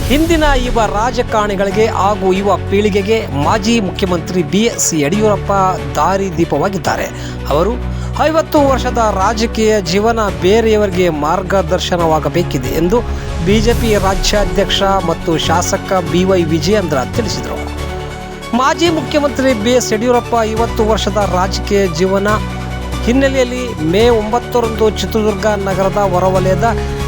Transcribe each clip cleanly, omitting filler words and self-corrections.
ಹಿಂದಿನ ಯುವ ರಾಜಕಾರಣಿಗಳಿಗೆ ಹಾಗೂ ಯುವ ಪೀಳಿಗೆಗೆ ಮಾಜಿ ಮುಖ್ಯಮಂತ್ರಿ BS ಯಡಿಯೂರಪ್ಪ ದಾರಿದೀಪವಾಗಿದ್ದಾರೆ. ಅವರು 50 ವರ್ಷದ ರಾಜಕೀಯ ಜೀವನ ಬೇರೆಯವರಿಗೆ ಮಾರ್ಗದರ್ಶನವಾಗಬೇಕಿದೆ ಎಂದು ಬಿಜೆಪಿ ರಾಜ್ಯಾಧ್ಯಕ್ಷ ಮತ್ತು ಶಾಸಕ BY ವಿಜಯೇಂದ್ರ ತಿಳಿಸಿದರು. ಮಾಜಿ ಮುಖ್ಯಮಂತ್ರಿ BS ಯಡಿಯೂರಪ್ಪ 50 ವರ್ಷದ ರಾಜಕೀಯ ಜೀವನ ಹಿನ್ನೆಲೆಯಲ್ಲಿ ಮೇ 9ರಂದು ಚಿತ್ರದುರ್ಗ ನಗರದ ಹೊರವಲಯದ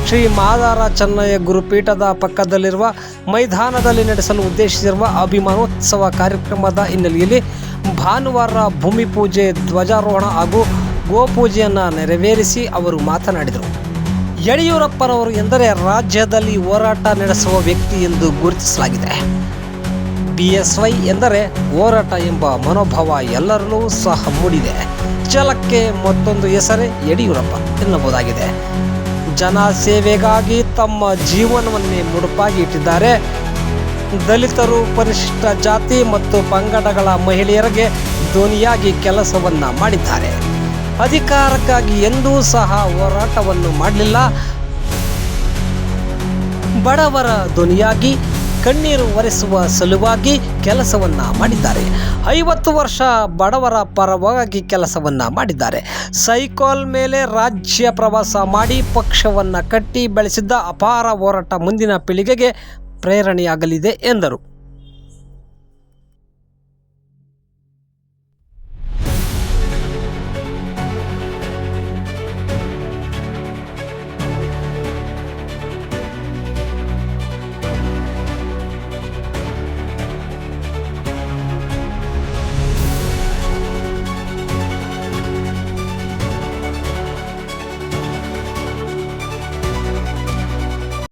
ಶ್ರೀ ಮಾದಾರ ಚೆನ್ನಯ್ಯ ಗುರುಪೀಠದ ಪಕ್ಕದಲ್ಲಿರುವ ಮೈದಾನದಲ್ಲಿ ನಡೆಸಲು ಉದ್ದೇಶಿಸಿರುವ ಅಭಿಮಾನೋತ್ಸವ ಕಾರ್ಯಕ್ರಮದ ಹಿನ್ನೆಲೆಯಲ್ಲಿ ಭಾನುವಾರ ಭೂಮಿ ಪೂಜೆ, ಧ್ವಜಾರೋಹಣ ಹಾಗೂ ಗೋಪೂಜೆಯನ್ನು ನೆರವೇರಿಸಿ ಅವರು ಮಾತನಾಡಿದರು. ಯಡಿಯೂರಪ್ಪನವರು ಎಂದರೆ ರಾಜ್ಯದಲ್ಲಿ ಹೋರಾಟ ನಡೆಸುವ ವ್ಯಕ್ತಿ ಎಂದು ಗುರುತಿಸಲಾಗಿದೆ. BSY ಎಂದರೆ ಹೋರಾಟ ಎಂಬ ಮನೋಭಾವ ಎಲ್ಲರಲ್ಲೂ ಸಹ ಮೂಡಿದೆ. ಛಲಕ್ಕೆ ಮತ್ತೊಂದು ಹೆಸರೇ ಯಡಿಯೂರಪ್ಪ ಎನ್ನಬಹುದಾಗಿದೆ. ಜನ ಸೇವೆಗಾಗಿ ತಮ್ಮ ಜೀವನವನ್ನೇ ಮುಡುಪಾಗಿ ಇಟ್ಟಿದ್ದಾರೆ. ದಲಿತರು, ಪರಿಶಿಷ್ಟ ಜಾತಿ ಮತ್ತು ಪಂಗಡಗಳ ಮಹಿಳೆಯರಿಗೆ ಧ್ವನಿಯಾಗಿ ಕೆಲಸವನ್ನು ಮಾಡಿದ್ದಾರೆ. ಅಧಿಕಾರಕ್ಕಾಗಿ ಎಂದೂ ಸಹ ಹೋರಾಟವನ್ನು ಮಾಡಲಿಲ್ಲ. ಬಡವರ ಧ್ವನಿಯಾಗಿ ಕಣ್ಣೀರು ಒರೆಸುವ ಸಲುವಾಗಿ ಕೆಲಸವನ್ನ ಮಾಡಿದ್ದಾರೆ. 50 ವರ್ಷ ಬಡವರ ಪರವಾಗಿ ಕೆಲಸವನ್ನ ಮಾಡಿದ್ದಾರೆ. ಸೈಕಲ್ ಮೇಲೆ ರಾಜ್ಯ ಪ್ರವಾಸ ಮಾಡಿ ಪಕ್ಷವನ್ನು ಕಟ್ಟಿ ಬೆಳೆಸಿದ್ದ ಅಪಾರ ಹೋರಾಟ ಮುಂದಿನ ಪೀಳಿಗೆಗೆ ಪ್ರೇರಣೆಯಾಗಲಿದೆ ಎಂದರು.